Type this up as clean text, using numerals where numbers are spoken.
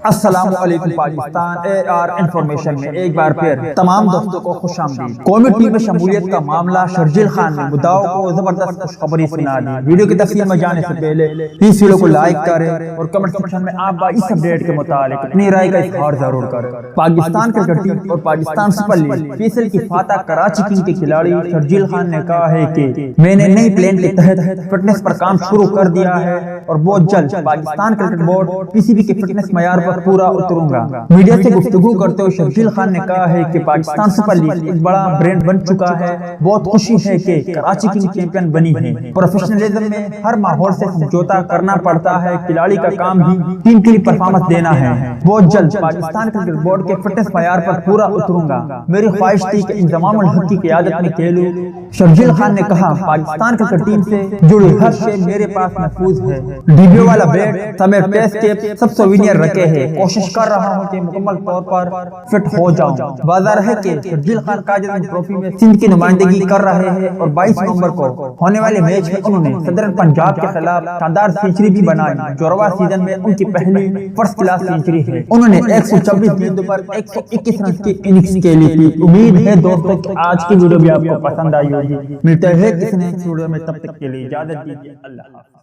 السلام علیکم Pakistan AR information میں ایک بار پھر تمام دوستوں کو خوش آمدید۔ قومی ٹیم میں شمولیت کا معاملہ شرجیل خان نے مدعو کو زبردست خوشخبری سنا دی۔ ویڈیو کی تفصیل میں جانے سے پہلے اس ویڈیو کو لائک کریں اور کمنٹ سیکشن میں آپ اس اپڈیٹ کے متعلق اپنی رائے کا اظہار ضرور کریں۔ پاکستان کرکٹ ٹیم اور پاکستان سپر لیگ PSL کی فاتح کراچی کنگ کے کھلاڑی شرجیل خان نے کہا ہے کہ میں نے نئی پلان کے تحت فٹنس پر کام شروع کر دیا ہے اور بہت جلد پاکستان کرکٹ بورڈ PCB کے فٹنس معیار پر پورا اتروں گا۔ میڈیا سے گفتگو کرتے ہوئے شرجیل خان نے کہا ہے کہ پاکستان سپر لیگ ایک بڑا برانڈ بن چکا ہے۔ بہت خوشی ہے کہ کراچی کنگ چیمپئن بنی ہے۔ پروفیشنلزم میں ہر ماحول سے سمجھوتا کرنا پڑتا ہے۔ کھلاڑی کا کام بھی ٹیم کے لیے پرفارمنس دینا ہے۔ بہت جلد پاکستان کرکٹ بورڈ کے فٹنس معیار پر پورا اتروں گا۔ میری خواہش تھی کہ انضمام الحق کی قیادت میں کھیلوں۔ شرجیل خان نے کہا پاکستان کرکٹ ٹیم سے جڑی ہر شے میرے پاس محفوظ ہے۔ ڈیبیو والا بیٹ سمیر پیس کے سب سووینئر رکھے ہیں۔ کوشش کر رہا ہوں کہ مکمل طور پر فٹ ہو جاؤں۔ واضح ہے کہ شرجیل خان قائد اعظم ٹرافی میں سندھ کی نمائندگی کر رہے ہیں اور 22 نومبر کو ہونے والے میچ میں انہوں نے صدرن پنجاب کے خلاف شاندار سینچری بھی بنائی جو رواں سیزن میں ان کی پہلی فرسٹ کلاس سینچری ہے۔ انہوں نے 126 گیندوں پر 121 رنز کی اننگز کھیلی تھی۔ امید ہے دوستوں کہ آج کی ویڈیو بھی آپ کو پسند آئی ہوگی۔ ملتے ہیں کسی نئے ویڈیو میں، تب تک کے لیے اجازت دیجیے۔ اللہ حافظ۔